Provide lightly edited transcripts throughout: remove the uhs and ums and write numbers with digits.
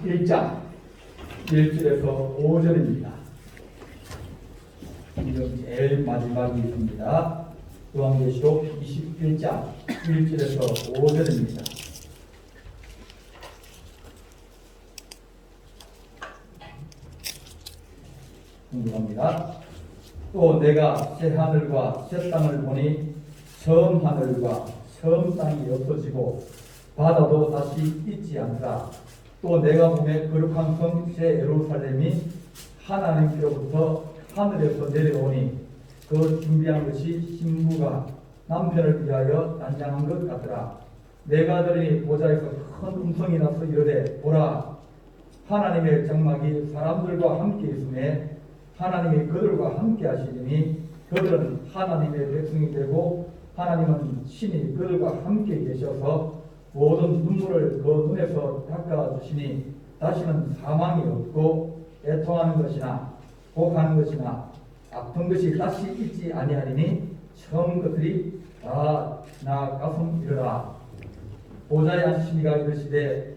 21장 1절에서 5절입니다. 이건 제일 마지막이 있습니다. 요한계시록 21장 1절에서 5절입니다. 궁금합니다. 또 내가 새 하늘과 새 땅을 보니 처음 하늘과 처음 땅이 없어지고 바다도 다시 있지 않더라. 또 내가 보매 거룩한 성 새 예루살렘이 하나님께로부터 하늘에서 내려오니 그 준비한 것이 신부가 남편을 위하여 단장한 것 같더라. 내가 들으니 보좌에서 큰 음성이 나서 이르되 보라, 하나님의 장막이 사람들과 함께 있음에 하나님이 그들과 함께 하시리니 그들은 하나님의 백성이 되고 하나님은 친히 그들과 함께 계셔서 모든 눈물을 그 눈에서 닦아주시니 다시는 사망이 없고 애통하는 것이나 곡하는 것이나 아픈 것이 다시 있지 아니하리니 처음 것들이 다 나가슴이르라. 보좌에 앉으신 이가 이르시되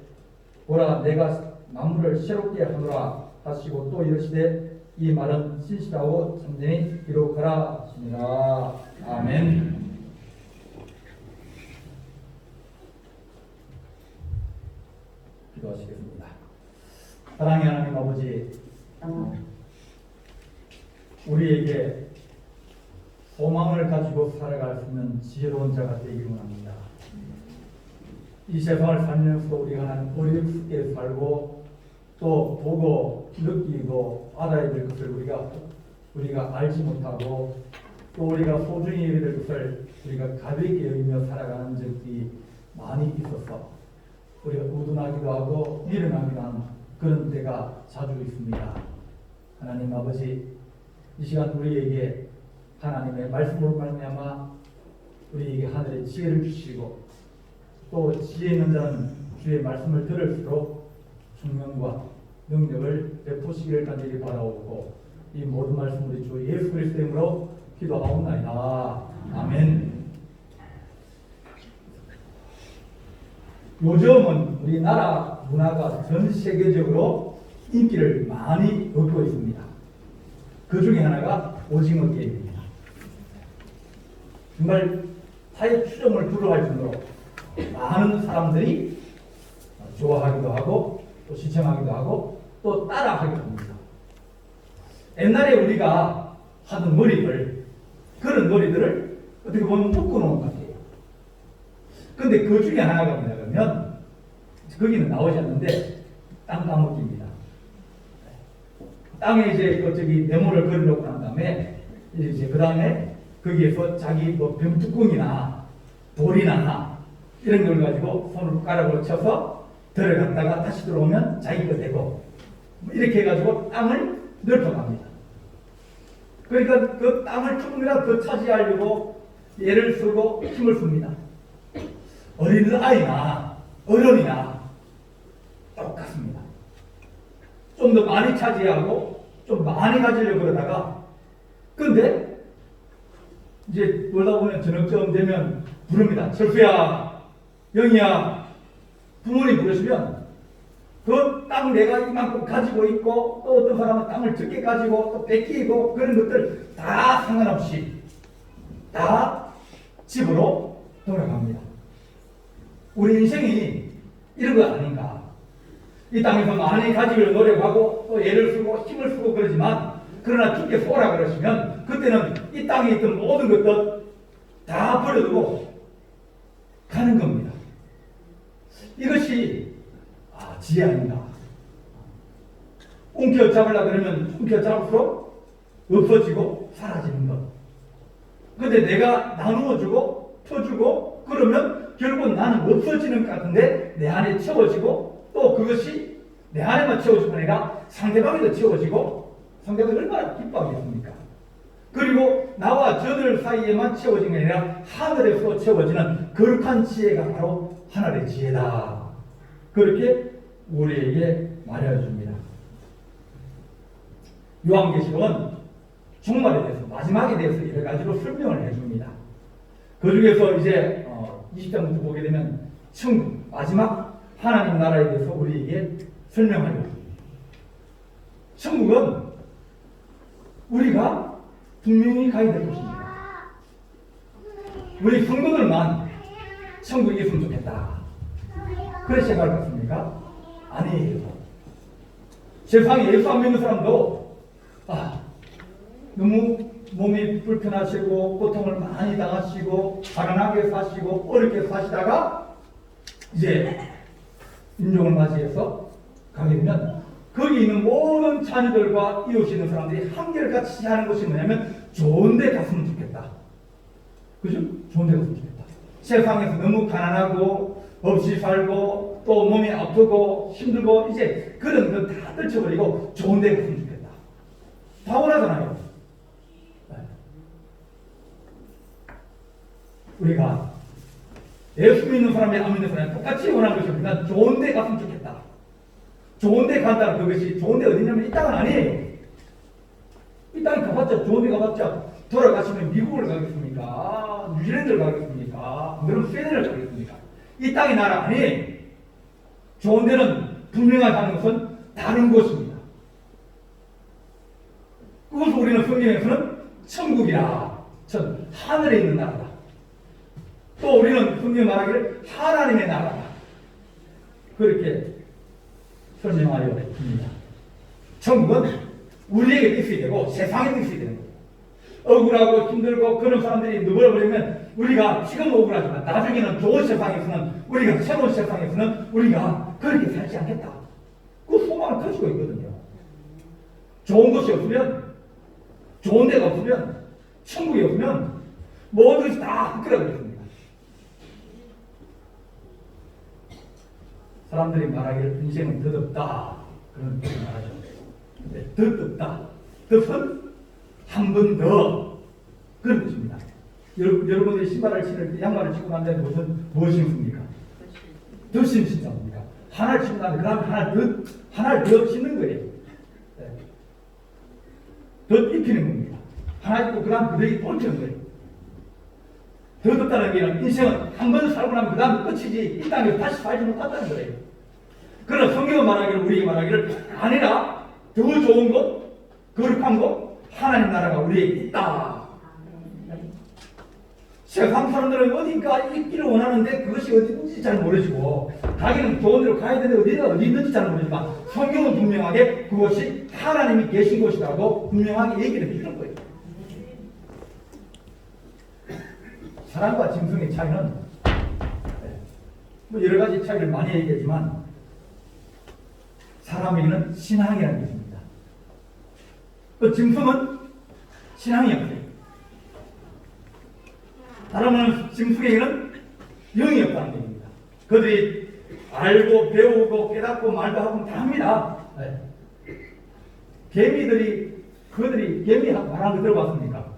보라, 내가 만물을 새롭게 하노라 하시고 또 이르시되 이 말은 진실하고 참되니 기록하라 하시니라. 아멘. 기도하시겠습니다. 사랑의 하나님 아버지, 우리에게 소망을 가지고 살아갈 수 있는 지혜로운 자가 되기를 원합니다. 이 세상을 살면서 우리가 어렵게 살고 또 보고 느끼고 알아야 될 것을 우리가 알지 못하고 또 우리가 소중히 여겨야 될 것을 우리가 가볍게 여기며 살아가는 적이 많이 있어서 우리가 우둔하기도 하고 미련하기도 하는 그런 때가 자주 있습니다. 하나님 아버지, 이 시간 우리에게 하나님의 말씀으로 말미암아 우리에게 하늘의 지혜를 주시고 또 지혜 있는 자는 주의 말씀을 들을수록 총명과 능력을 베푸시기를 간절히 바라옵고 이 모든 말씀 우리 주 예수 그리스도의 이름으로 기도하옵나이다. 아멘. 요즘은 우리나라 문화가 전 세계적으로 인기를 많이 얻고 있습니다. 그 중에 하나가 오징어 게임입니다. 정말 사회 추종을 불허할 정도로 많은 사람들이 좋아하기도 하고 또 시청하기도 하고 또 따라하기도 합니다. 옛날에 우리가 하던 놀이들, 그런 놀이들을 어떻게 보면 묶어놓은 것 같아요. 근데 그 중에 하나가 뭐냐면 거기는 나오지 않는데 땅 따먹기입니다. 땅에 이제 네모를 그려놓고 난 다음에 이제 그 다음에 거기에서 자기 뭐 병뚜껑이나 돌이나 이런 걸 가지고 손으로 가락으로 쳐서 들어갔다가 다시 들어오면 자기 거 되고 이렇게 해가지고 땅을 넓혀갑니다. 그러니까 그 땅을 조금이라도 더 차지하려고 애를 쓰고 힘을 씁니다. 어린 아이나 어른이나 똑같습니다. 좀 더 많이 차지하고 좀 많이 가지려고 그러다가 근데 이제 놀다 보면 저녁쯤 되면 부릅니다. 철수야, 영희야, 부모님 부르시면 그 땅 내가 이만큼 가지고 있고 또 어떤 사람은 땅을 적게 가지고 또 뺏기고 그런 것들 다 상관없이 다 집으로 돌아갑니다. 우리 인생이 이런 거 아닌가. 이 땅에서 많이 가지기를 노력하고 또 애를 쓰고 힘을 쓰고 그러지만 그러나 주께 쏘라 그러시면 그때는 이 땅에 있던 모든 것들 다 버려두고 가는 겁니다. 이것이 지혜 아닌가. 움켜잡으려 그러면 움켜잡을수록 없어지고 사라지는 것. 근데 내가 나누어주고 퍼주고 그러면 결국 나는 없어지는 것 같은데 내 안에 채워지고 또 그것이 내 안에만 채워지는 게 아니라 상대방에도 채워지고 상대방이 얼마나 기뻐하겠습니까? 그리고 나와 저들 사이에만 채워진 게 아니라 하늘에서 채워지는 거룩한 지혜가 바로 하늘의 지혜다. 그렇게 우리에게 말해줍니다. 요한계시록은 종말에 대해서 마지막에 대해서 여러 가지로 설명을 해줍니다. 그 중에서 이제 20장부터 보게 되면 천국 마지막 하나님 나라에 대해서 우리에게 설명하려고. 천국은 우리가 분명히 가야 될 것입니다. 우리 성도들만 천국에 있으면 좋겠다. 그렇게 생각할 것 같습니까? 아니에요. 세상에 예수 안 믿는 사람도 너무 몸이 불편하시고 고통을 많이 당하시고 가난하게 사시고 어렵게 사시다가 이제 임종을 맞이해서 가게 되면 거기 있는 모든 자녀들과 이웃이 있는 사람들이 한결같이 하는 것이 뭐냐면 좋은 데 갔으면 좋겠다. 그죠? 좋은 데 갔으면 좋겠다. 세상에서 너무 가난하고 없이 살고 또 몸이 아프고 힘들고 이제 그런 거 다 떨쳐버리고 좋은 데 갔으면 좋겠다. 다 원하잖아요. 우리가 예수 믿는 사람이 안 믿는 사람이 똑같이 원하는 것이 우리가 좋은 데 갔으면 좋겠다. 좋은 데 간다는 그것이 좋은 데 어디냐면 이 땅은 아니에요. 이 땅에 가봤자 좋은 데 가봤자 돌아가시면 미국을 가겠습니까? 뉴질랜드를 가겠습니까? 그럼 스웨덴을 가겠습니까? 이 땅이 나라 아니에요. 좋은 데는 분명하게 하는 것은 다른 곳입니다. 그것을 우리는 성경에서는 천국이라 하늘에 있는 나라다. 또 우리는 성경에 말하기를 하나님의 나라다. 그렇게 설명하려 합니다. 천국은 우리에게 있어야 되고 세상에도 있어야 되는 거예요. 억울하고 힘들고 그런 사람들이 누구를 우리가 지금 억울하지만 나중에는 좋은 세상에서는 우리가 새로운 세상에서는 우리가 그렇게 살지 않겠다. 그 소망을 가지고 있거든요. 좋은 것이 없으면 좋은 데가 없으면 천국이 없으면 모든 것이 다 헛되어버립니다. 사람들이 말하기를 인생은 덧없다 그런 뜻을 말하죠. 덧없다. 덧은 한 번 더 그런 뜻입니다. 여러분들이 신발을 신을 때 양말을 신고 난 다음에 무엇 신습니까? 덧신 신습니다. 하나를 신고 난 다음에 하나를 더 신는 거예요. 덧 입히는 겁니다. 하나 입고 그 다음 그대로 얹히는 거예요. 덧없다는 게 인생은 한 번 살고 나면 그 다음 끝이지 이 땅에서 다시 살지 못한다는 거예요. 그러나 성경은 말하기를 우리에게 말하기를 아니라 더 좋은 것, 거룩한 것, 하나님 나라가 우리에게 있다. 세상 사람들은 어딘가 있기를 원하는데 그것이 어딘지 잘 모르시고 자기는 좋은 데로 가야 되는데 어디 있는지 잘 모르지만 성경은 분명하게 그것이 하나님이 계신 곳이라고 분명하게 얘기를 해주는 거예요. 사람과 짐승의 차이는 여러 가지 차이를 많이 얘기하지만 사람에게는 신앙이라는 게 있습니다. 또 짐승은 신앙이 없어요. 다른 말은 짐승에게는 영이 없다는 얘기입니다. 그들이 알고 배우고 깨닫고 말도 하고 다 합니다. 개미들이 말하는 거 들어봤습니까?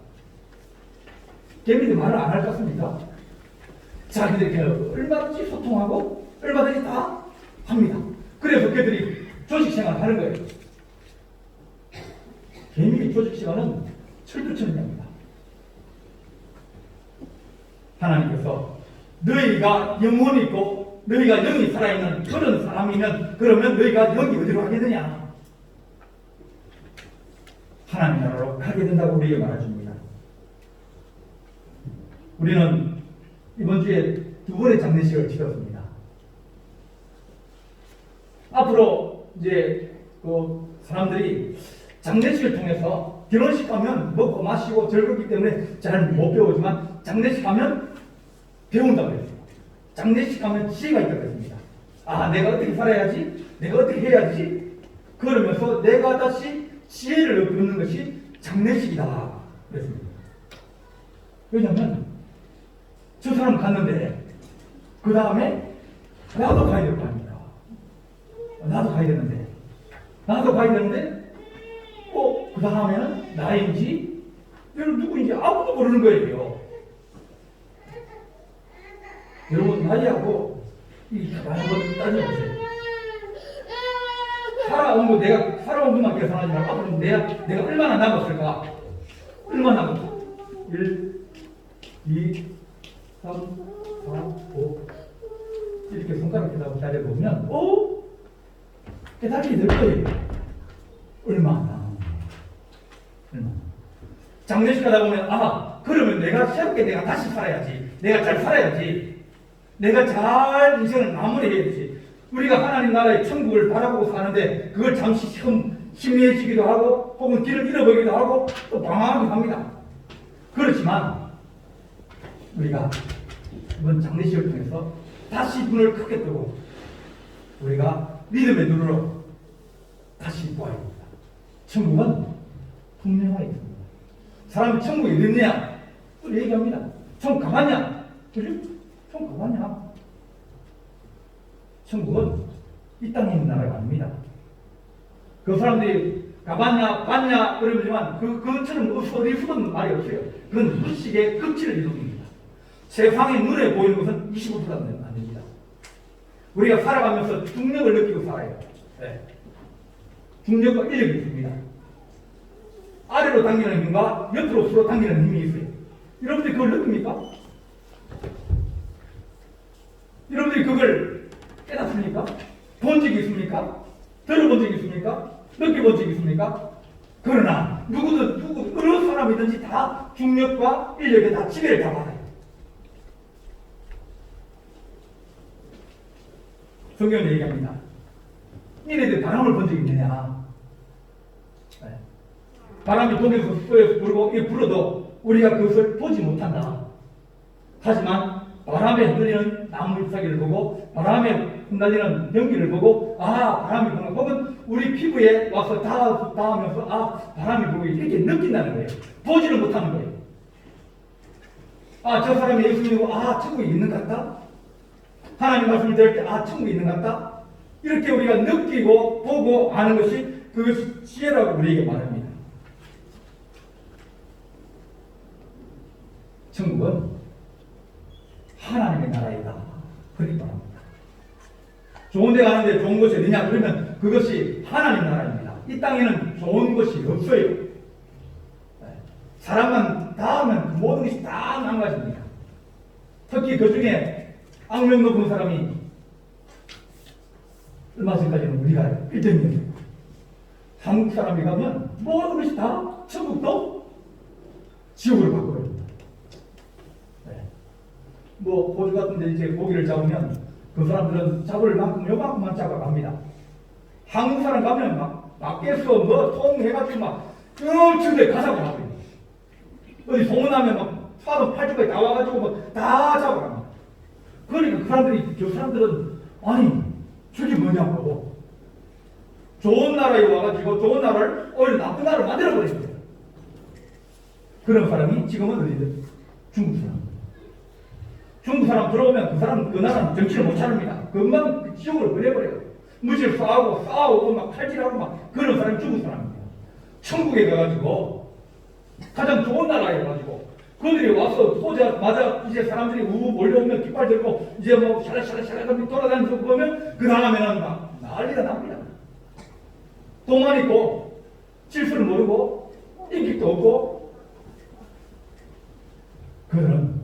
개미들이 말을 안 할 것 같습니까? 자기들이 얼마든지 소통하고 얼마든지 다 합니다. 그래서 그들이 조직생활을 하는 거예요. 개미의 조직생활은 철두철미합니다. 하나님께서 너희가 영혼이 있고 너희가 영이 살아있는 그런 사람이면 그러면 너희가 영이 어디로 가게 되냐? 하나님 나라로 가게 된다고 우리에게 말해줍니다. 우리는 이번 주에 2번의 장례식을 치렀습니다. 앞으로 이제 그 사람들이 장례식을 통해서 결혼식 가면 먹고 마시고 즐겁기 때문에 잘 못 배우지만 장례식 가면 배운다고 했어요. 장례식 가면 지혜가 있다고 했습니다. 내가 어떻게 살아야지? 내가 어떻게 해야지? 그러면서 내가 다시 지혜를 얻는 것이 장례식이다 그랬습니다. 왜냐하면 저 사람 갔는데 그 다음에 나도 가야 될 거 아닙니까? 나도 가야 되는데 그 다음에는 나인지 여러분 누구인지 아무도 모르는 거예요. 여러분 나이하고 한번 따져보세요. 내가 살아온 것만 계산하지 말고 앞으로 내가 얼마나 남았을까? 얼마나 남았을까? 1, 2, 3, 4, 5 이렇게 손가락 대다고 따져보면 깨닫게 될 거예요. 얼마나. 장례식 가다 보면, 아, 그러면 내가 새롭게 내가 다시 살아야지. 내가 잘 살아야지. 내가 잘 인생을 마무리해야지. 우리가 하나님 나라의 천국을 바라보고 사는데 그걸 잠시 심리해지기도 하고 혹은 길을 잃어버리기도 하고 또 방황하기도 합니다. 그렇지만 우리가 이번 장례식을 통해서 다시 눈을 크게 뜨고 우리가 믿음의 눈으로 다시 보아야 됩니다. 천국은 분명하게 있습니다. 사람이 천국에 어디 있느냐? 또 얘기합니다. 천국 가봤냐? 그죠? 천국 가봤냐? 천국은 이 땅에 있는 나라가 아닙니다. 그 사람들이 가봤냐, 봤냐, 그러지만 그것처럼 어디 쓰던 말이 없어요. 그건 무식의 극치를 이룹니다. 세상의 눈에 보이는 것은 25%도 안 됩니다. 우리가 살아가면서 중력을 느끼고 살아요. 네. 중력과 인력이 있습니다. 아래로 당기는 힘과 옆으로 서로 당기는 힘이 있어요. 여러분들이 그걸 느낍니까? 여러분들이 그걸 깨닫습니까? 본 적이 있습니까? 들어본 적이 있습니까? 느껴본 적이 있습니까? 그러나 누구든 어느 사람이든지 다 중력과 인력에 다 지배를 다 받아요. 성경은 얘기합니다. 니네들 바람을 본 적이 있느냐? 네. 바람이 동에서 쏘여서 불고 이 불어도 우리가 그것을 보지 못한다. 하지만 바람에 흔들리는 나무 잎사귀를 보고 바람에 흩날리는 연기를 보고 아 바람이 부는 혹은 우리 피부에 와서 닿으면서 아 바람이 불고 이렇게 느낀다는 거예요. 보지는 못하는 거예요. 아 저 사람이 예수 믿고 아 천국에 있는 것 같다. 하나님 말씀을 들을 때 아 천국에 있는 것 같다. 이렇게 우리가 느끼고 보고 아는 것이 그것이 지혜라고 우리에게 말합니다. 천국은 하나님의 나라이다. 그렇게 말합니다. 좋은 데 가는데 좋은 것이 어디냐? 그러면 그것이 하나님 나라입니다. 이 땅에는 좋은 것이 없어요. 사람만 닿으면 그 모든 것이 다 망가집니다. 특히 그 중에 악명 높은 사람이 얼마 전까지는 우리가 1등이었어요. 한국 사람이 가면 모든 것이 다 천국도 지옥으로 바꿔버립니다. 뭐 호주 같은 데 이제 고기를 잡으면 그 사람들은 잡을 만큼 요만큼만 잡아갑니다. 한국 사람 가면 막 밖에서 뭐 통 해가지고 막 쭉쭉에 가자고 하거든요. 어디 소문나면 막 사도 팔뚝까지 다 와가지고 뭐 다 잡아갑니다. 그러니까 그 사람들이 저 사람들은 아니 저게 뭐냐고 좋은 나라에 와가지고 좋은 나라를 오히려 나쁜 나라를 만들어버린 거예요. 그런 사람이 지금은 어디든 중국 사람. 중국 사람 들어오면 그 사람 그 나라는 정치를 못 차립니다. 금방 지옥으로 보내버려요. 무지를 싸우고 막 칼질하고 막 그런 사람이 중국 사람입니다. 천국에 가가지고 가장 좋은 나라에 가가지고 그들이 와서 보자마자 이제 사람들이 우우 몰려오면 깃발 들고 이제 뭐 샤라샤라샤라 돌아다니면서 보면 그 다음에는 막 난리가 납니다. 돈만 있고 질서를 모르고 인기도 없고 그들은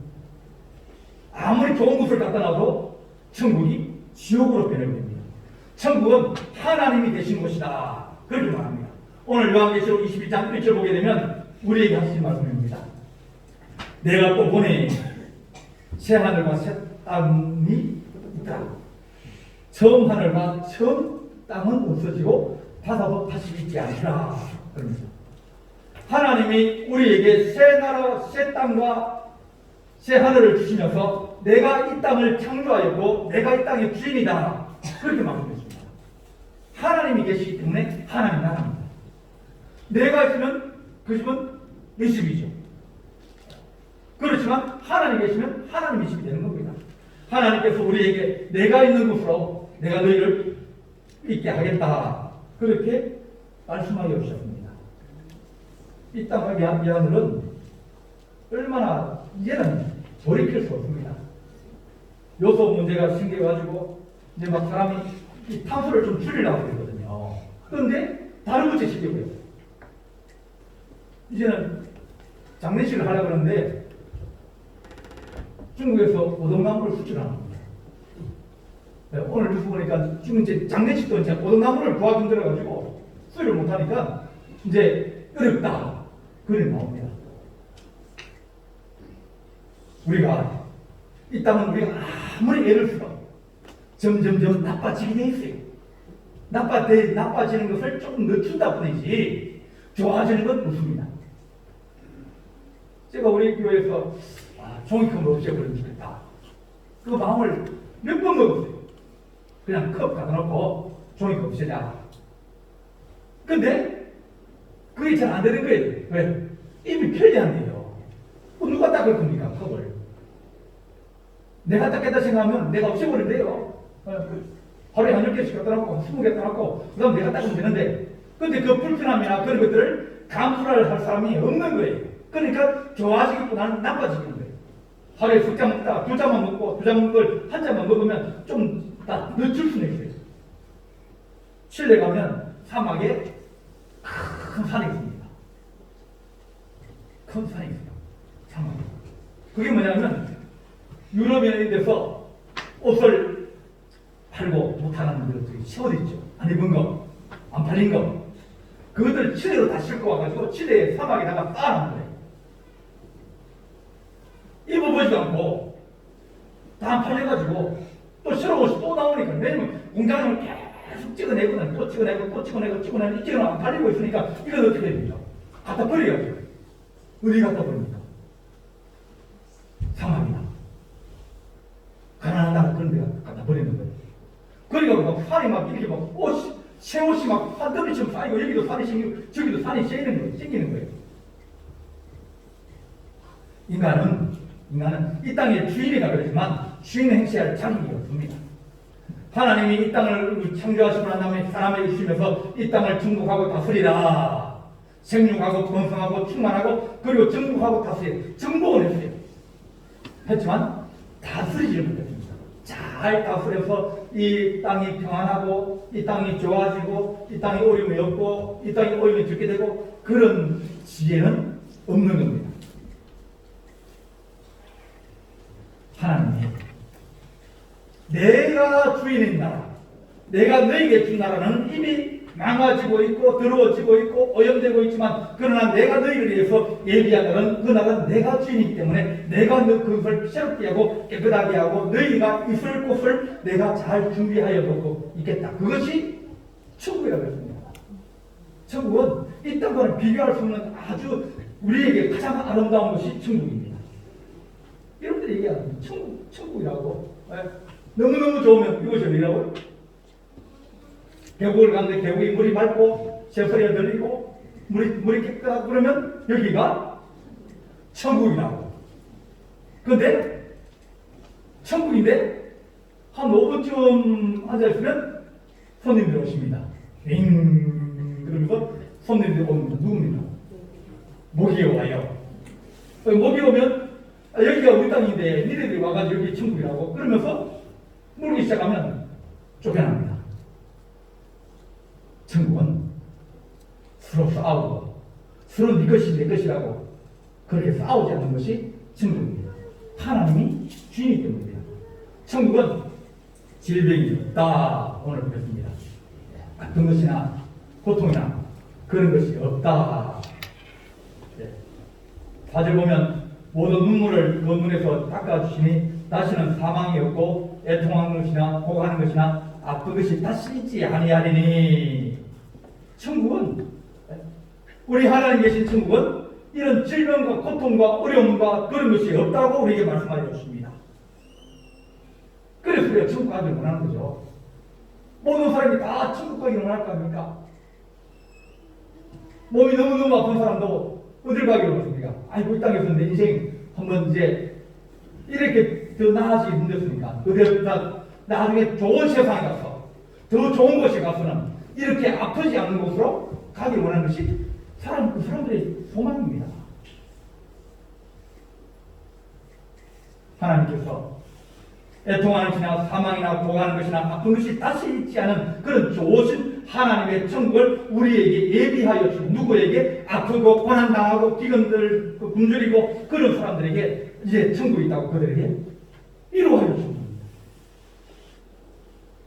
아무리 좋은 곳을 갖다 놔도 천국이 지옥으로 변해버립니다. 천국은 하나님이 계신 곳이다. 그렇게 말합니다. 오늘 요한계시록 22장 1절 보게 되면 우리에게 하신 말씀입니다. 내가 또 보니 새 하늘과 새 땅이 있다. 처음 하늘과 처음 땅은 없어지고 바다도 다시 있지 않으라. 그럽니다. 하나님이 우리에게 새 나라, 새 땅과 새 하늘을 주시면서 내가 이 땅을 창조하였고 내가 이 땅의 주인이다. 그렇게 말씀했습니다. 하나님이 계시기 때문에 하나님 나라입니다. 내가 있으면 그 집은 내 집이죠. 그렇지만 하나님 계시면 하나님의 집이 되는 겁니다. 하나님께서 우리에게 내가 있는 곳으로 내가 너희를 있게 하겠다. 그렇게 말씀하여 주셨습니다. 이 땅과 이 하늘은 얼마나 이제는 돌이킬 수 없습니다. 요소 문제가 생겨가지고 이제 막 사람이 이 탄소를 좀 줄이려고 그러거든요. 그런데 다른 문제 생겨버렸어요. 이제는 장례식을 하려고 하는데 중국에서 오동나무를 수출하는 겁니다. 오늘 뉴스 보니까 지금 이제 장례식도 이제 오동나무를 부하금 들어가지고 수리를 못하니까 이제 어렵다. 그래 나옵니다. 우리가 이 땅은 우리가 아무리 애를 써도 점점점 나빠지게 돼 있어요. 나빠지는 것을 조금 늦춘다 뿐이지 좋아지는 건 없습니다. 제가 우리 교회에서 종이컵을 없애버리면 좋겠다. 그 마음을 몇 번 먹었어요. 그냥 컵 갖다 놓고 종이컵 없애자. 근데 그게 잘 안 되는 거예요. 왜? 이미 편리한데요. 누가 닦을 겁니까? 컵을. 내가 닦겠다 생각하면 내가 없애버리면 돼요. 하루에 한 10개씩 갖다 놓고 20개 갖다 놓고 그 다음 내가 닦으면 되는데, 근데 그 불편함이나 그런 것들을 감수를 할 사람이 없는 거예요. 그러니까 좋아지기보다는 나빠지는 거예요. 하루에 2잔 먹다 2잔만 먹고 2잔 먹은 걸 1잔만 먹으면 좀 다 늦출 수는 있어요. 칠레 가면 사막에 큰 산이 있습니다. 큰 산이 있어요. 사막에. 그게 뭐냐면 유럽에 대해서 옷을 팔고 못하는 것들이 시어있죠. 안 입은 거, 안 팔린 거. 그것들 칠레로 다 싣고 와가지고 칠레 사막에다가 쌓아놓은 거예요. 입어보지도 않고 다 안 팔려가지고 또 새로운 옷이 또 나오니까, 왜냐면 공장을 계속 찍어내거든. 또 찍어내고 또 찍어내고 이제는 안 팔리고 있으니까 이건 어떻게 됩니까? 갖다 버려야죠. 어디 갖다 버립니까? 사막이나 가난한 나라 그런 데 갖다 버리는 거예요. 그러니까 막 산이 막 이렇게 막 새 옷이 막 산더미처럼 쌓이고, 여기도 산이 생기고 저기도 산이 생기는 거예요. 인간은 이 땅의 주인이라 그러지만 주인 행세할 자격이 없습니다. 하나님이 이 땅을 창조하시고 난 다음에 사람에 있으면서 이 땅을 정복하고 다스리라. 생육하고 번성하고 충만하고 그리고 정복하고 다스리라. 정복을 했어요. 했지만 다스리지를 못했습니다. 잘 다스려서 이 땅이 평안하고 이 땅이 좋아지고 이 땅이 어려움이 없고 이 땅이 어려움이 적게 되고 그런 지혜는 없는 겁니다. 하나님이 내가 주인인 나라, 내가 너에게 준 나라는 이미 망가지고 있고 더러워지고 있고 오염되고 있지만, 그러나 내가 너희를 위해서 예비한 나라는 그 나라는 내가 주인이기 때문에 내가 너 그것을 새롭게 하고 깨끗하게 하고 너희가 있을 곳을 내가 잘 준비하여 놓고 있겠다. 그것이 천국이라고 했습니다. 천국은 이 땅과는 비교할 수 없는 아주 우리에게 가장 아름다운 것이 천국입니다. 여러분들이 얘기하는 천국이라고. 너무너무 좋으면 이것이 어디라고요? 계곡을 가는데 계곡이 물이 맑고 새소리가 들리고 물이 깨끗하고 그러면 여기가 천국이라고. 그런데 천국인데 한 5분쯤 앉아있으면 손님들이 오십니다. 그러면서 손님들이 옵니다. 누굽니까? 목이 와요. 목이 오면 여기가 우리 땅인데 니네들이 와가지고 여기 천국이라고 그러면서 물기 시작하면 쫓겨납니다. 천국은 서로 싸우고 서로 네 것이 내 것이라고 그렇게 싸우지 않는 것이 천국입니다. 하나님이 주인이기 때문입니다. 천국은 질병이 없다. 오늘 보겠습니다. 아픈 것이나 고통이나 그런 것이 없다. 사절 보면 모든 눈물을 그 눈에서 닦아주시니 다시는 사망이 없고 애통하는 것이나 고가는 것이나 아픈 것이 다시 있지 아니하리니. 천국은, 우리 하나님 계신 천국은 이런 질병과 고통과 어려움과 그런 것이 없다고 우리에게 말씀하여 주십니다. 그래서 우리가 천국 가기를 원하는 거죠. 모든 사람이 다 천국 가기를 원할 거 아닙니까? 몸이 너무너무 아픈 사람도 어딜 가기를 원합니까? 아이고 이 땅에서 내 인생 한번 이제 이렇게 더 나아지기 힘들습니까? 그대로 나중에 좋은 세상에 가서 더 좋은 곳에 가서는 이렇게 아프지 않는 곳으로 가기를 원하는 것이 그 사람들의 소망입니다. 하나님께서 애통하는 것이나 사망이나 고가는 것이나 아픈 것이 다시 있지 않은 그런 좋으신 하나님의 천국을 우리에게 예비하여 주신, 누구에게? 아프고 고난당하고 기근들 굶주리고 그런 사람들에게 이제 천국이 있다고 그들에게 이루어하여 주십니다.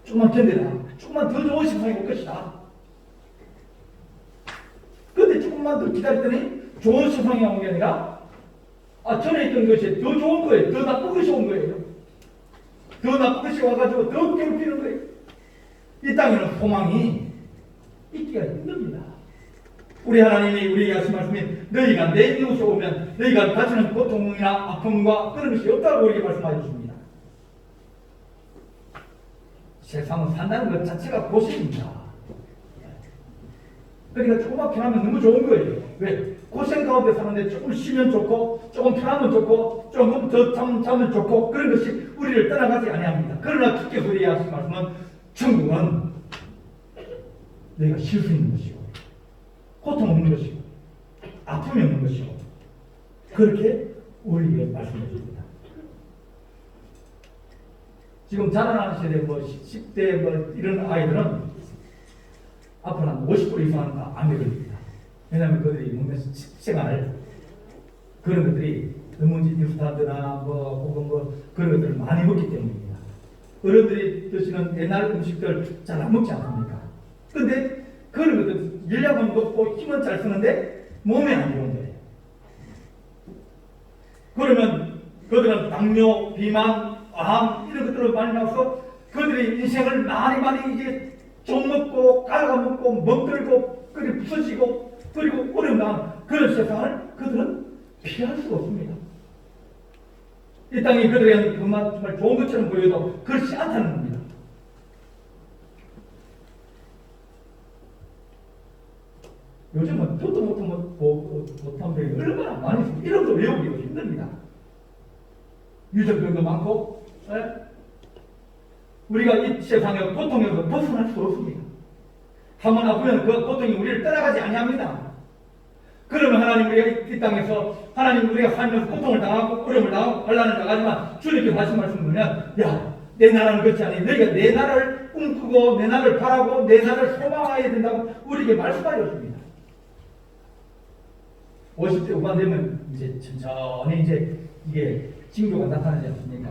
조금만 견뎌라. 조금만 더 좋은 세상이 올 것이다. 그런데 조금만 더 기다렸더니 좋은 세상이 온 게 아니라 전에 있던 것이 더 좋은 거예요. 더 나쁜 것이 온 거예요. 더 나쁜 것이 와가지고 더 괴롭히는 거예요. 이 땅에는 소망이 있기가 힘듭니다. 우리 하나님이 우리에게 하신 말씀이 너희가 내 이웃에 오면 너희가 가지는 고통이나 아픔과 그런 것이 없다고 우리에게 말씀하셨습니다. 세상은 산다는 것 자체가 고생입니다. 그러니까 조금만 편하면 너무 좋은 거예요. 왜? 고생 가운데 사는데 조금 쉬면 좋고 조금 편하면 좋고 조금 더 자면 좋고 그런 것이 우리를 떠나가지 아니합니다. 그러나 주께서 우리에게 하신 말씀은 천국은 너희가 쉴 수 있는 것이고 고통 없는 것이고 아픔이 없는 것이고 그렇게 우리에게 말씀해 줍니다. 지금 자라나는 세대 10대 이런 아이들은 앞으로 한 50% 이상은 암에 걸립니다. 왜냐하면 그들이 먹는 생활 그런 것들이 너무 인스턴트나 혹은 그런 것들을 많이 먹기 때문입니다. 어른들이 드시는 옛날 음식들 잘 안 먹지 않습니까? 근데 그런 것들 열량은 높고 힘은 잘 쓰는데 몸에 안 좋은 거예요. 그러면 그들은 당뇨, 비만, 암 이런 것들을 많이 나와서 그들의 인생을 많이 이제 좀 먹고 깔아먹고 멍들고 그리고 부서지고 그리고 어려운 그런 세상을 그들은 피할 수가 없습니다. 이 땅이 그들에게 정말 좋은 것처럼 보여도 그렇지 않다는 겁니다. 요즘은 저도 못한 분이 얼마나 많이 있습니다. 이런 거 외우기도 힘듭니다. 유전병도 많고 우리가 이 세상의 고통에서 벗어날 수 없습니다. 한번 아프면 그 고통이 우리를 따라가지 아니합니다. 그러면 하나님 우리가 이 땅에서 하나님 우리가 살면서 고통을 당하고 어려움을 당하고 환난을 당하지만 주님께서 하신 말씀 보면 내 나라는 그렇지 않니 너희가 내 나라를 꿈꾸고 내 나라를 바라고 내 나라를 소망해야 된다고 우리에게 말씀하셨습니다. 50대 후반 되면 이제 천천히 이게 징조가 나타나지 않습니까?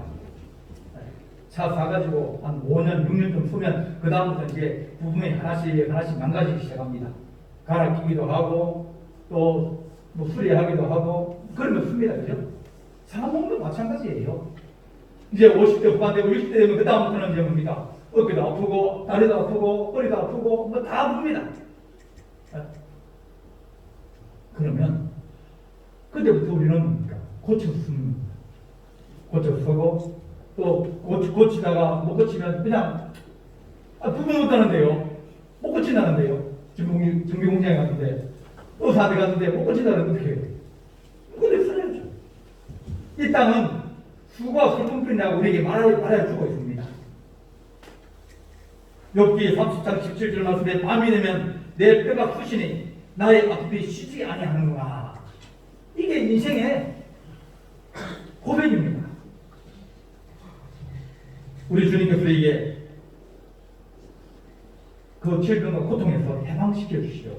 차 사가지고 한 5년, 6년 좀 쓰면 그 다음부터 이제 부품이 하나씩 망가지기 시작합니다. 갈아 끼기도 하고 또 수리하기도 하고 그런 거 씁니다. 그죠? 사람도 마찬가지예요. 이제 50대 후반 되고 60대 되면 그 다음부터는 이제 뭡니까? 어깨도 아프고 다리도 아프고 허리도 아프고 뭐 다 아픕니다. 그러면 그때부터 우리는 뭡니까? 고쳐서고 또 고치다가 못 고치면 그냥 부분 못하는데요. 못 고친다는데요. 정비공장에 갔는데 의사한테 갔는데 못 고친다는데 어떻게 해요? 그래 살려야죠. 이 땅은 수고와 슬픔뿐이라고 우리에게 말해주고 있습니다. 욥기 30장 17절 말씀에 밤이 되면 내 뼈가 쑤시니 나의 아픔이 쉬지 아니하는구나. 이게 인생의 고백입니다. 우리 주님께서 우리에게 그 질병과 고통에서 해방시켜 주시오.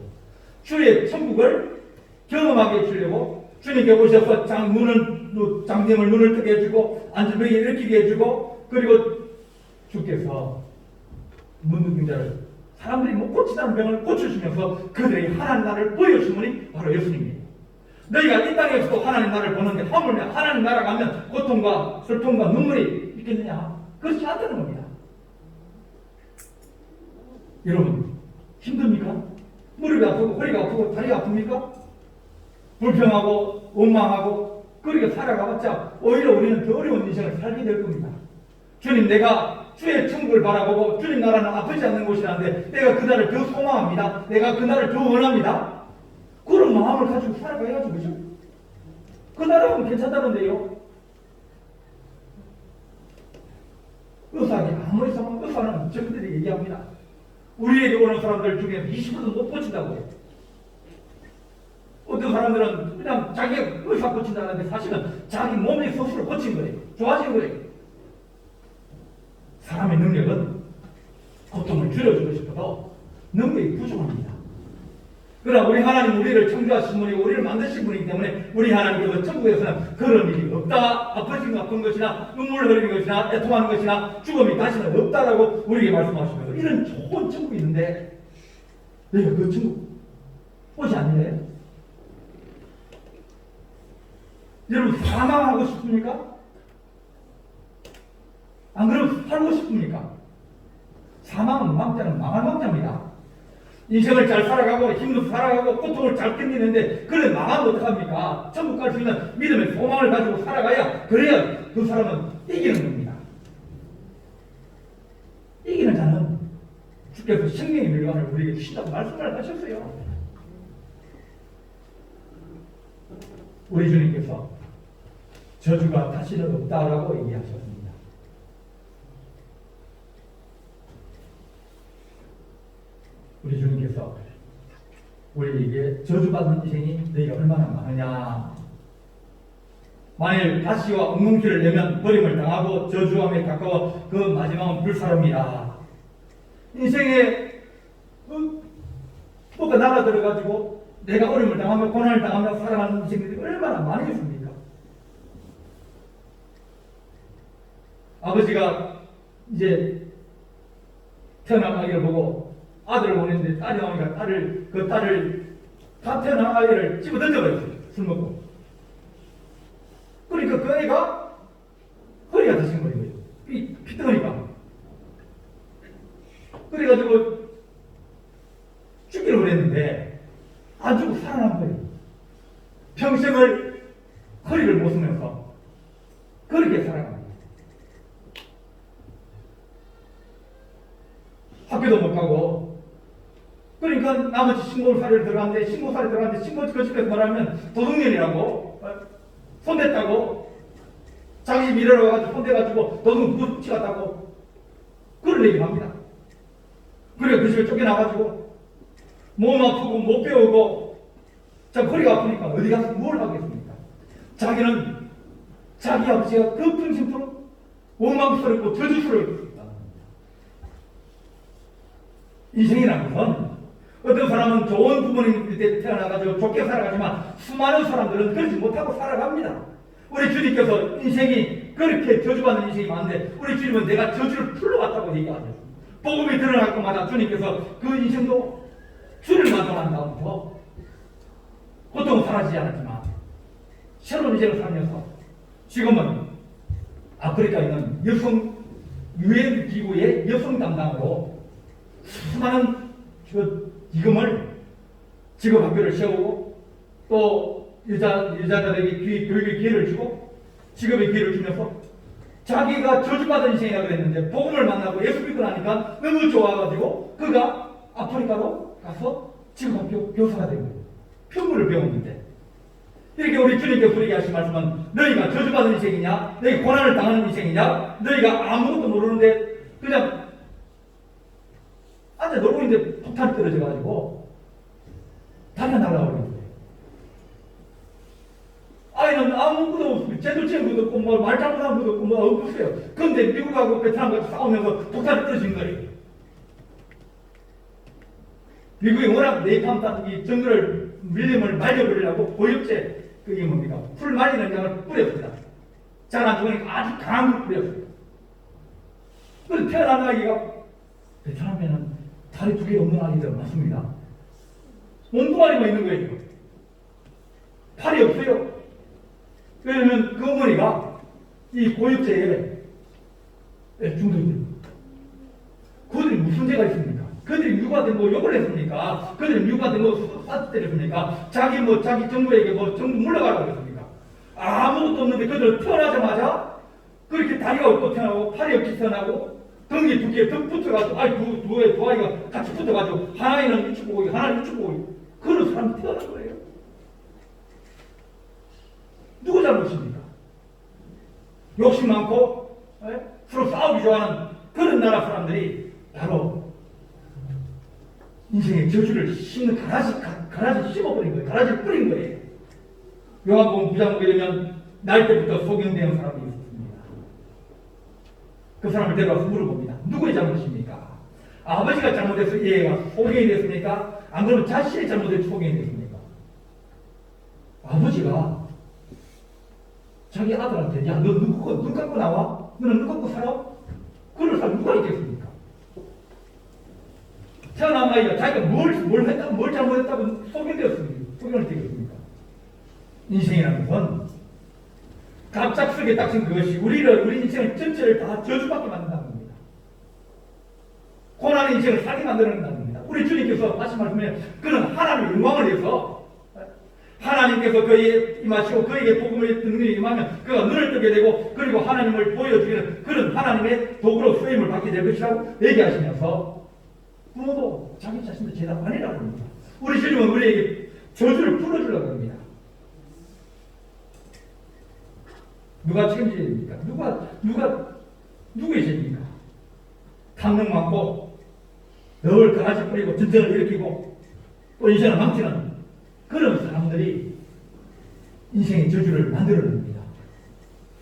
주의 천국을 경험하게 해주려고 주님께 오셔서 장님을 눈을 뜨게 해주고 안전병에 일으키게 해주고 그리고 주께서 문둥 자를 사람들이 못 고치다는 병을 고쳐주면서 그들의 하나님 나라를 보여주신 분이 바로 예수님입니다. 너희가 이 땅에서도 하나님 나라를 보는데 하물며 하나님 나라 가면 고통과 슬픔과 눈물이 있겠느냐? 그렇지 않다는 겁니다. 여러분 힘듭니까? 무릎이 아프고 허리가 아프고 다리가 아픕니까? 불평하고 원망하고 그렇게 살아가봤자 오히려 우리는 더 어려운 인생을 살게 될 겁니다. 주님 내가 주의 천국을 바라보고 주님 나라는 아프지 않는 곳이라는데 내가 그날을 더 소망합니다. 내가 그날을 더 원합니다. 그런 마음을 가지고 살아가야죠. 그죠? 그 나라는 괜찮다는데요. 의사에게 아무리 상황 의사는 저들이 얘기합니다. 우리에게 오는 사람들 중에 20%도 못 고친다고 해요. 어떤 사람들은 그냥 자기가 의사 고친다는데 사실은 자기 몸이 스스로 고친 거예요. 좋아진 거예요. 사람의 능력은 고통을 줄여주고 싶어도 능력이 부족합니다. 그러나 우리 하나님 우리를 창조하신 분이고 우리를 만드신 분이기 때문에 우리 하나님께서 천국에서는 그런 일이 없다. 아프심 아픈 것이나 눈물 흘리는 것이나 애통하는 것이나 죽음이 다시는 없다라고 우리에게 말씀하시면서 이런 좋은 천국이 있는데 내가 그 천국 오지 않을래요? 여러분 사망하고 싶습니까? 안 그러면 살고 싶습니까? 사망은 망자는 망할 망자입니다. 인생을 잘 살아가고 힘도 살아가고 고통을 잘 견디는데 그래 망하면 어떡합니까? 천국 갈 수 있는 믿음의 소망을 가지고 살아가야 그래야 그 사람은 이기는 겁니다. 이기는 자는 주께서 생명의 밀관을 우리에게 주신다고 말씀을 하셨어요. 우리 주님께서 저주가 다시는 없다라고 얘기하셨습니다. 우리 주님께서 우리에게 저주받는 인생이 너희가 얼마나 많으냐. 만일 가시와 엉겅퀴를 내면 버림을 당하고 저주함에 가까워 그 마지막은 불사릅니다. 인생에 뭐가 날아들어가지고 내가 어려움을 당하며 고난을 당하며 살아가는 인생들이 얼마나 많으겠습니까? 아버지가 이제 태어난 아기를 보고 아들을 보냈는데 딸이 나오니까 그 딸을 다 태어난 아이를 집어 던져버렸어요. 술 먹고. 그러니까 그 애가 허리가 다친 거예요. 피덩어리가. 그래가지고 죽기를 그랬는데 안 죽고 살아난 거예요. 평생을 허리를 못 쓰면서 그렇게 살아간 거예요. 학교도 못 가고. 그러니까 나머지 신고사를 들어갔는데 신고 그 집에서 말하면 도둑년이라고 손댔다고 자기 집 일하러 가지고 손대가지고 도둑 붙여갔다고 그런 얘기를 합니다. 그래 그 집에 쫓겨나가지고 몸 아프고 못 배우고 자 허리가 아프니까 어디 가서 뭘 하겠습니까? 자기는 자기 아버지가 그 평생토록 원망스럽고 저주스러웠습니다. 인생이라는 건 어떤 사람은 좋은 부모님 때 태어나가지고 좋게 살아가지만 수많은 사람들은 그러지 못하고 살아갑니다. 우리 주님께서 인생이 그렇게 저주받는 인생이 많은데 우리 주님은 내가 저주를 풀러갔다고 얘기하죠. 복음이 드러날 때마다 주님께서 그 인생도 주를 만나는 다음부터 고통은 사라지지 않았지만 새로운 인생을 살면서 지금은 아프리카에 있는 여성 유엔 기구의 여성 담당으로 수많은 기금을 직업학교를 세우고 또 여자들에게 교육의 기회를 주고 직업의 기회를 주면서 자기가 저주받은 인생이라 그랬는데 복음을 만나고 예수 믿고 나니까 너무 좋아가지고 그가 아프리카로 가서 직업학교 교사가 된 거예요. 편물을 배웠는데 이렇게 우리 주님께서 우리에게 하신 말씀은 너희가 저주받은 인생이냐 너희 고난을 당하는 인생이냐 너희가 아무것도 모르는데 그냥 앉아 놀고 있는데 폭탄이 떨어져가지고 다리가 날아오는 거예요. 아이는 아무것도 없고 제대로 지은 것도 없고 뭐 말 잘못한 것도 없고 뭐 없어요. 그런데 미국하고 베트남하고 싸우면서 폭탄이 떨어진 거예요. 미국이 워낙 네이팜 이 정글을 밀림을 말려버리려고 고엽제 그게 뭡니까? 풀 말리는 양을 뿌렸습니다. 잘 안 죽으니까 아주 강한 걸 뿌렸어요. 그래서 태어난 아기가 베트남에는 다리 2개 없는 아기들 많습니다. 몸뚱아리만 있는 거예요. 팔이 없어요. 그러면 그 어머니가 이 고엽제에 중독돼요. 그들이 무슨 죄가 있습니까? 그들이 미국한테 뭐 욕을 했습니까? 그들이 미국한테 뭐 쐈 때렸습니까? 자기 정부에게 정부 물러가라고 했습니까? 아무것도 없는데 그들 태어나자마자 그렇게 다리가 없고 태어나고 팔이 없이 태어나고 등이 2개 등 붙어가지고 두 아이가 같이 붙어가지고 하나는 이쪽 보고 하나는 이쪽 보고 그런 사람이 태어난 거예요. 누구 잘못입니까? 욕심 많고 서로 싸우기 좋아하는 그런 나라 사람들이 바로 인생의 저주를 심는 가라지 심어버린 거예요. 가라지를 뿌린 거예요. 요한복음 9장 보게 되면 날 때부터 소경되는 사람이 있었습니다. 그 사람을 데려와서 물어봅니다. 누구의 잘못입니까? 아버지가 잘못해서 얘가 소경이 됐습니까? 안 그러면 자신의 잘못에 축복이 되겠습니까? 아버지가 자기 아들한테 야, 너 눈 감고 나와? 너는 눈 감고 살아? 그럴 사람 누가 있겠습니까? 태어난 아이가 자기가 뭘 했다고, 뭘 잘못했다고 소견이 되겠습니까? 인생이라는 건 갑작스럽게 닥친 그것이 우리 인생의 전체를 다 저주받게 만든다는 겁니다. 고난의 인생을 살게 만들어낸다는 겁니다. 우리 주님께서 다시 말씀해 그는 하나님의 영광을 위해서 하나님께서 그에게 임하시고 그에게 복음을 능력이 임하면 그가 눈을 뜨게 되고 그리고 하나님을 보여주기는 그런 하나님의 도구로 쓰임을 받게 될 것이라고 얘기하시면서 부모도 자기 자신도 제답 아니라고 합니다. 우리 주님은 우리에게 저주를 풀어주려고 합니다. 누가 책임져야 됩니까? 누구의 죄입니까? 탐욕 많고 늘 강아지 뿌리고 전쟁을 일으키고 또 인생을 망치는 그런 사람들이 인생의 저주를 만들어냅니다.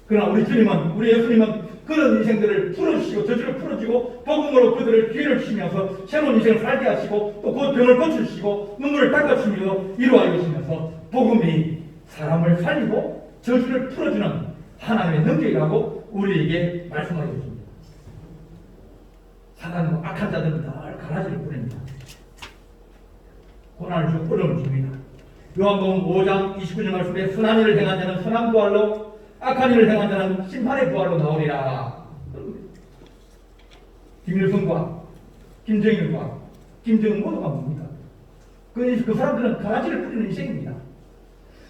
그러나 우리 주님은, 우리 예수님은 그런 인생들을 풀어주시고 저주를 풀어주고 복음으로 그들을 기회를 주시면서 새로운 인생을 살게 하시고 또 그 병을 고쳐주시고 눈물을 닦아주시며 이루어 주시면서 복음이 사람을 살리고 저주를 풀어주는 하나님의 능력이라고 우리에게 말씀하고 있습니다. 사단은 악한 자들은 늘 가라지를 뿌립니다. 고난을 주고 어려움을 줍니다. 요한복음 5장 29절 말씀에 선한 일을 행한 자는 선한 부활로 악한 일을 행한 자는 심판의 부활로 나오리라. 김일성과 김정일과 김정은 모두가 뭡니까? 그 사람들은 가라지를 뿌리는 인생입니다.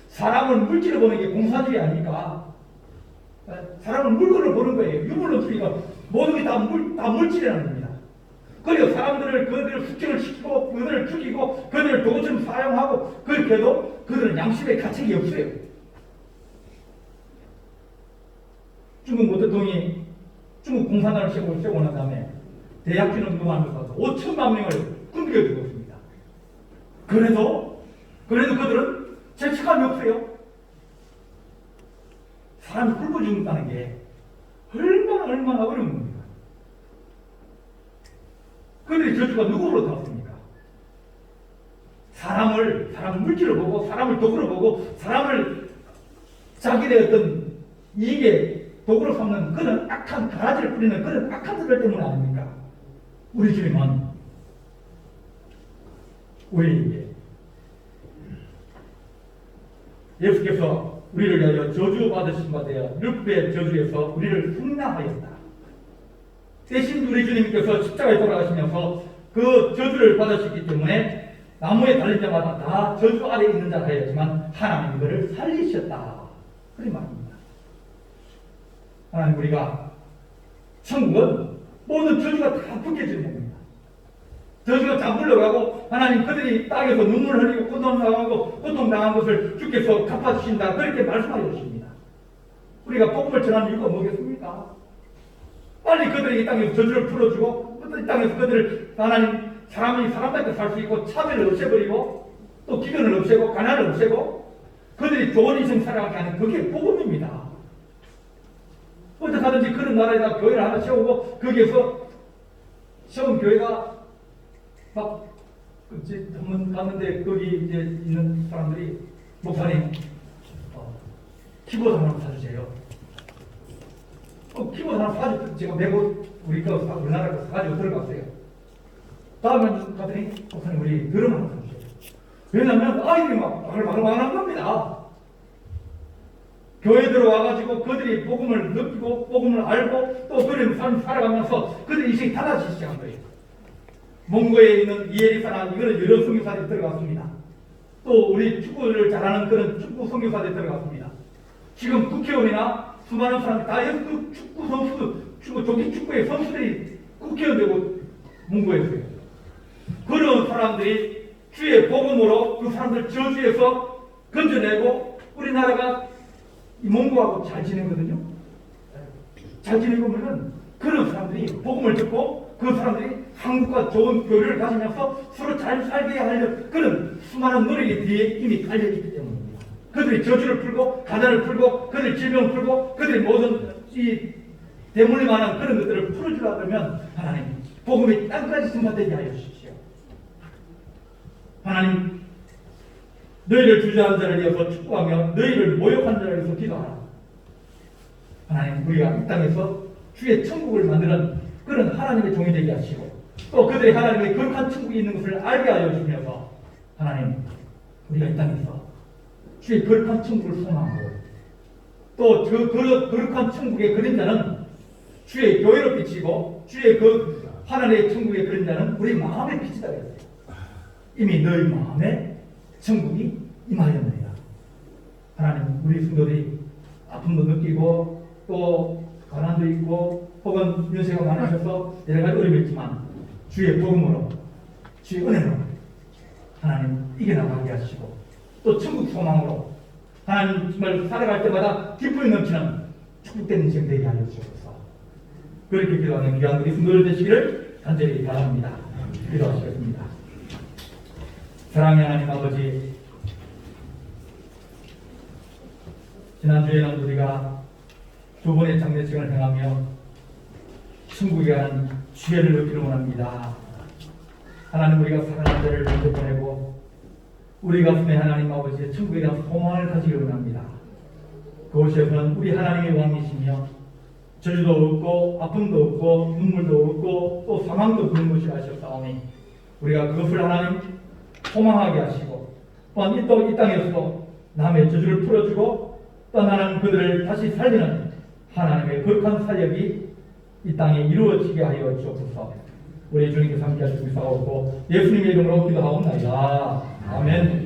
사람을 물질로 보는 게 공사주의 아닙니까? 사람을 물건으로 보는 거예요. 유물로 주기가 모든 게 다 물질이라는 겁니다. 그리고 사람들을 그들을 숙청을 시키고 그들을 죽이고 그들을 도구처럼 사용하고 그렇게 해도 그들은 양심의 가책이 없어요. 중국 모 대통령이 중국 공산당을 세우고 난 다음에 대약균 운동하면서 5천만 명을 굶겨 죽었습니다. 그래도 그들은 죄책감이 없어요. 사람이 굶어 죽는다는 게 얼마나 어려운 겁니다. 그들의 저주가 누구로부터 왔습니까? 사람을 물질로 보고 사람을 도구로 보고 사람을 자기의 어떤 이익에 도구로 삼는 그런 악한 가라지를 뿌리는 그런 악한 자들 때문 아닙니까? 우리 주님은 우리에게 예수께서 우리를 위하여 저주받으신 바 되어 율법의 저주에서 우리를 승낙하였다. 대신 우리 주님께서 십자가에 돌아가시면서 그 저주를 받으셨기 때문에 나무에 달린 자마다 다 저주 아래에 있는 자라 하였지만 하나님 그를 살리셨다. 그런 말입니다. 하나님 우리가 천국은 모든 저주가 다 벗겨지는 겁니다. 저주가 다 물러가고 하나님 그들이 땅에서 눈물 흘리고 고통당한 것을 주께서 갚아주신다. 그렇게 말씀하여 주십니다. 우리가 복음을 전하는 이유가 뭐겠습니까? 빨리 그들이 이 땅에서 저주를 풀어주고 이 땅에서 그들을 하나님 사람답게 살 수 있고 차별을 없애버리고 또 기근을 없애고 가난을 없애고 그들이 좋은 인생 살아가게 하는 그게 복음입니다. 어떻게 하든지 그런 나라에다 교회를 하나 세우고 거기에서 세운 교회가 막 한번 갔는데 거기 이제 있는 사람들이 목사님 키보드 하나 사주세요. 키보드 하나 사주 제가 메고 우리나라 거 사가지고 들어갔어요. 다음에 갔더니 목사님 우리 드럼 하나 사주세요. 왜냐하면 아이들이 막 방황한 겁니다. 교회 들어와가지고 그들이 복음을 느끼고 복음을 알고 또 그들의 삶을 살아가면서 그들의 인생이 달라지기 시작한 거예요. 몽고에 있는 이에리사나 이거는 여러 선교사들이 들어갔습니다. 또 우리 축구를 잘하는 그런 축구 선교사들이 들어갔습니다. 지금 국회의원이나 수많은 사람들이 다 그 축구 선수, 조기 축구의 선수들이 국회의원 되고 몽고에 있어요. 그런 사람들이 주의 복음으로 그 사람들 저주에서 건져내고 우리나라가 이 몽고하고 잘 지내거든요. 잘 지내고 보면은 그런 사람들이 복음을 듣고 그 사람들이 한국과 좋은 교류를 가지면서 서로 잘 살게 하려는 그런 수많은 노력이 뒤에 이미 달려있기 때문입니다. 그들이 저주를 풀고 가난을 풀고 그들이 질병을 풀고 그들이 모든 이 대물림 만한 그런 것들을 풀어주려고 하면 하나님 복음이 땅까지 승화되게 하여 주십시오. 하나님, 너희를 주저한 자를 위해서 축복하며 너희를 모욕한 자를 위해서 기도하라. 하나님, 우리가 이 땅에서 주의 천국을 만드는 그런 하나님의 종이 되게 하시고 또 그들이 하나님의 거룩한 천국이 있는 것을 알게 하여 주셔서 하나님, 우리가 이 땅에서 주의 거룩한 천국을 소망하고 또 그 거룩한 천국의 그림자는 주의 교회로 비치고 주의 그 하나님의 천국의 그림자는 우리 마음에 비치다 그랬어요. 이미 너희 마음에 천국이 임하였느니라. 하나님, 우리 성도들이 아픔도 느끼고 또 가난도 있고 혹은 연세가 많으셔서 여러 가지 어려움이 있지만 주의 복음으로 주의 은혜로 하나님 이겨나가게 하시고 또 천국 소망으로 하나님 정말 살아갈 때마다 기쁨이 넘치는 축복된 인생 되게 하여 주옵소서. 그렇게 기도하는 귀한 우리 성도들 되시기를 간절히 바랍니다. 기도하시겠습니다. 사랑의 하나님 아버지, 지난주에는 우리가 두 번의 장례식을 행하며 천국에 가는 지혜를 얻기를 원합니다. 하나님, 우리가 사랑하는 자를 먼저 보내고 우리 가슴에 하나님 아버지의 천국에 대한 소망을 가지기를 원합니다. 그곳에서는 우리 하나님의 왕이시며 저주도 없고 아픔도 없고 눈물도 없고 또 사망도 없는 것이 하셨사오니 우리가 그것을 하나님 소망하게 하시고 또한 이 땅에서도 남의 저주를 풀어주고 떠나는 그들을 다시 살리는 하나님의 거룩한 사역이 이 땅에 이루어지게 하여 주옵소서. 우리 주님께서 함께 하시고 싸우고 예수님의 이름으로 기도하옵나이다. 아멘.